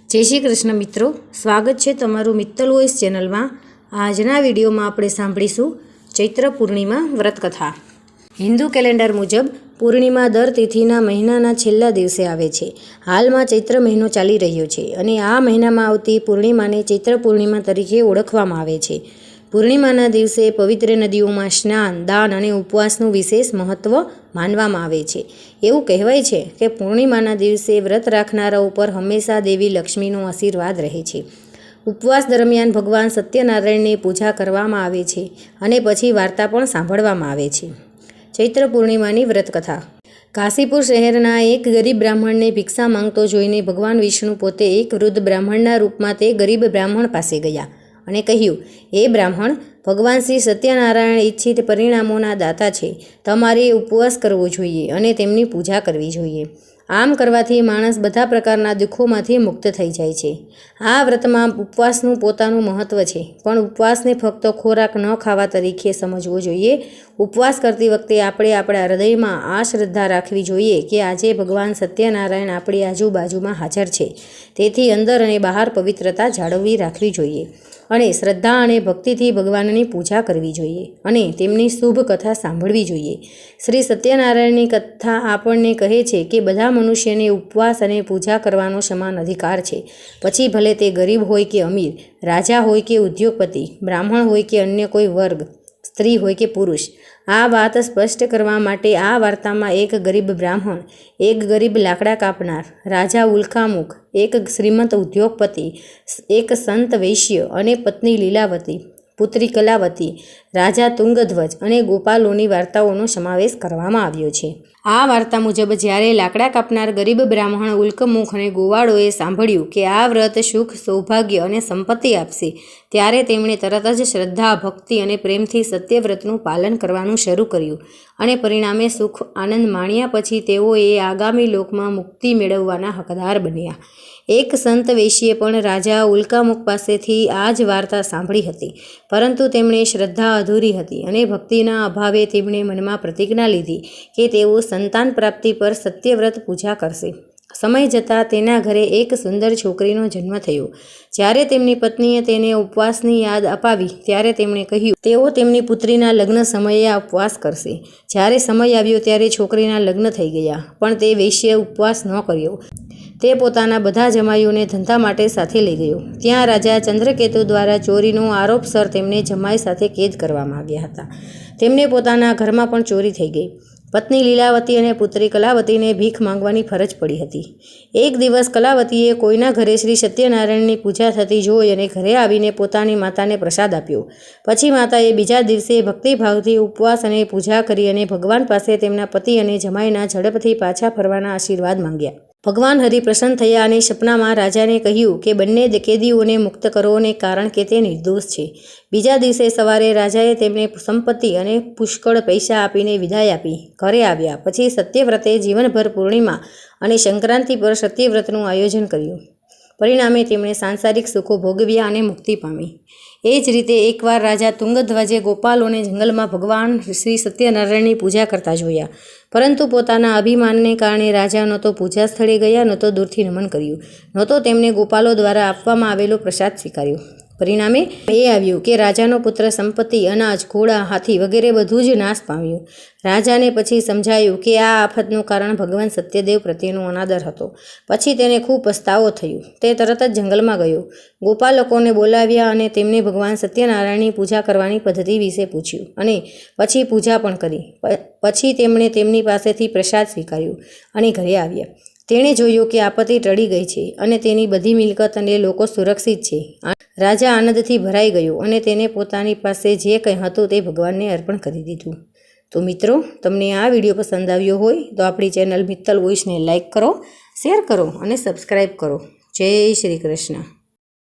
जय श्री कृष्ण मित्रों, स्वागत है तमारू मित्तल वॉइस चेनल में। आजना विडियो में आपणे सांभळीशुं चैत्र पूर्णिमा व्रत कथा। हिंदू केलेंडर मुजब पूर्णिमा दर तिथिना महीनाना छेल्ला दिवसे आवे छे। हाल में चैत्र महीनो चाली रह्यो छे अने आ महीनामां आवती पूर्णिमाने चैत्र पूर्णिमा तरीके ओळखवामां आवे छे। पूर्णिमाना दिवसे पवित्र नदीओमां स्नान, दान अने उपवासनुं विशेष महत्व मानवामां आवे छे। एवुं कहेवाय छे के पूर्णिमाना दिवसे व्रत राखनाराओ पर हमेशा देवी लक्ष्मीनो आशीर्वाद रहे छे। उपवास दरमियान भगवान सत्यनारायणनी पूजा करवामां आवे छे अने पछी वार्ता पण सांभळवामां आवे छे। चैत्र पूर्णिमानी व्रत कथा। काशीपुर शहेरना एक गरीब ब्राह्मणने भिक्षा मांगतो जोईने भगवान विष्णु पोते एक वृद्ध ब्राह्मणना रूपमां ते गरीब ब्राह्मण पासे गया અને કહ્યું, એ બ્રાહ્મણ, ભગવાન શ્રી સત્યનારાયણ ઈચ્છિત પરિણામોના દાતા છે। તમારે ઉપવાસ કરવો જોઈએ અને તેમની પૂજા કરવી જોઈએ। આમ કરવાથી માણસ બધા પ્રકારના દુઃખોમાંથી મુક્ત થઈ જાય છે। આ વ્રતમાં ઉપવાસનું પોતાનું મહત્વ છે, પણ ઉપવાસને ફક્ત ખોરાક ન ખાવા તરીકે સમજવો જોઈએ। ઉપવાસ કરતી વખતે આપણે આપણા હૃદયમાં આ શ્રદ્ધા રાખવી જોઈએ કે આજે ભગવાન સત્યનારાયણ આપણી આજુબાજુમાં હાજર છે, તેથી અંદર અને બહાર પવિત્રતા જાળવવી રાખવી જોઈએ અને શ્રદ્ધા અને ભક્તિથી ભગવાનની પૂજા કરવી જોઈએ અને તેમની શુભ કથા સાંભળવી જોઈએ। શ્રી સત્યનારાયણની કથા આપણને કહે છે કે બધા મનુષ્યને ઉપવાસ અને પૂજા કરવાનો સમાન અધિકાર છે, પછી ભલે તે ગરીબ હોય કે અમીર, રાજા હોય કે ઉદ્યોગપતિ, બ્રાહ્મણ હોય કે અન્ય કોઈ વર્ગ, સ્ત્રી હોય કે પુરુષ। આ વાત સ્પષ્ટ કરવા માટે આ વાર્તામાં એક ગરીબ બ્રાહ્મણ, એક ગરીબ લાકડા કાપનાર, રાજા ઉલ્કામુખ, એક શ્રીમંત ઉદ્યોગપતિ, એક સંત વૈશ્ય અને પત્ની લીલાવતી, પુત્રી કલાવતી, રાજા તુંગધ્વજ અને ગોપાલોની વાર્તાઓનો સમાવેશ કરવામાં આવ્યો છે। આ વાર્તા મુજબ જ્યારે લાકડા કાપનાર ગરીબ બ્રાહ્મણ ઉલ્કમુખ અને ગોવાળોએ સાંભળ્યું કે આ વ્રત સુખ, સૌભાગ્ય અને સંપત્તિ આપશે, ત્યારે તેમણે તરત જ શ્રદ્ધા, ભક્તિ અને પ્રેમથી સત્યવ્રતનું પાલન કરવાનું શરૂ કર્યું અને પરિણામે સુખ આનંદ માણ્યા પછી તેઓએ આગામી લોકમાં મુક્તિ મેળવવાના હકદાર બન્યા। એક સંત વૈશ્યે પણ રાજા ઉલ્કામુખ પાસેથી આ જ વાર્તા સાંભળી હતી, પરંતુ તેમણે શ્રદ્ધા અધૂરી હતી અને ભક્તિના અભાવે તેમણે મનમાં પ્રતિજ્ઞા લીધી કે તેઓ સંતાન પ્રાપ્તિ પર સત્યવ્રત પૂજા કરશે। સમય જતાં તેના ઘરે એક સુંદર છોકરીનો જન્મ થયો। જ્યારે તેમની પત્નીએ તેને ઉપવાસની યાદ અપાવી ત્યારે તેમણે કહ્યું તેઓ તેમની પુત્રીના લગ્ન સમયે આ ઉપવાસ કરશે। જ્યારે સમય આવ્યો ત્યારે છોકરીના લગ્ન થઈ ગયા, પણ તે વૈશ્યએ ઉપવાસ ન કર્યો। તે પોતાના બધા જમાઈઓને ધંધા માટે સાથે લઈ ગયો। ત્યાં રાજા ચંદ્રકેતુ દ્વારા ચોરીનો આરોપસર તેમને જમાઈ સાથે કેદ કરવામાં આવ્યા હતા। તેમને પોતાના ઘરમાં પણ ચોરી થઈ ગઈ। પત્ની લીલાવતી અને પુત્રી કલાવતીને ભીખ માંગવાની ફરજ પડી હતી। એક દિવસ કલાવતીએ કોઈના ઘરે શ્રી સત્યનારાયણની પૂજા થતી જોઈ અને ઘરે આવીને પોતાની માતાને પ્રસાદ આપ્યો। પછી માતાએ બીજા દિવસે ભક્તિભાવથી ઉપવાસ અને પૂજા કરી અને ભગવાન પાસે તેમના પતિ અને જમાઈના ઝડપથી પાછા ફરવાના આશીર્વાદ માંગ્યા। ભગવાન હરિ પ્રસન્ન થયા અને સપનામાં રાજાને કહ્યું કે બંને કેદીઓને મુક્ત કરો ને, કારણ કે તે નિર્દોષ છે। બીજા દિવસે સવારે રાજાએ તેમને સંપત્તિ અને પુષ્કળ પૈસા આપીને વિદાય આપી ઘરે આવ્યા। પછી સત્યવ્રતે જીવનભર પૂર્ણિમા અને સંક્રાંતિ પર સત્યવ્રતનું આયોજન કર્યું। પરિણામે તેમણે સાંસારિક સુખો ભોગવ્યા અને મુક્તિ પામી। એ જ રીતે એકવાર રાજા તુંગધ્વજે ગોપાલોને જંગલમાં ભગવાન શ્રી સત્યનારાયણની પૂજા કરતા જોયા, પરંતુ પોતાના અભિમાનને કારણે રાજા ન તો પૂજા સ્થળે ગયા, ન તો દૂરથી નમન કર્યું, ન તો તેમને ગોપાલો દ્વારા આપવામાં આવેલો પ્રસાદ સ્વીકાર્યો। પરિણામે એ આવ્યું કે રાજાનો પુત્ર સંપત્તિ, અનાજ, ઘોડા, હાથી વગેરે બધું જ નાશ પામ્યું। રાજાને પછી સમજાયું કે આ આફતનું કારણ ભગવાન સત્યદેવ પ્રત્યેનો અનાદર હતો। પછી તેને ખૂબ પસ્તાવો થયો। તે તરત જ જંગલમાં ગયો, ગોપાલકોને બોલાવ્યા અને તેમને ભગવાન સત્યનારાયણની પૂજા કરવાની પદ્ધતિ વિશે પૂછ્યું અને પછી પૂજા પણ કરી। પછી તેમણે તેમની પાસેથી પ્રસાદ સ્વીકાર્યો અને ઘરે આવ્યા। તેણે જોયું કે આપત્તિ ટળી ગઈ છે અને તેની બધી મિલકત અને લોકો સુરક્ષિત છે। રાજા આનંદથી ભરાઈ ગયો અને તેને પોતાની પાસે જે કંઈ હતું તે ભગવાનને અર્પણ કરી દીધું। તો મિત્રો, તમને આ વિડીયો પસંદ આવ્યો હોય તો આપણી ચેનલ મિત્તલ વોઇસને લાઇક કરો, શેર કરો અને સબસ્ક્રાઈબ કરો। જય શ્રી કૃષ્ણ।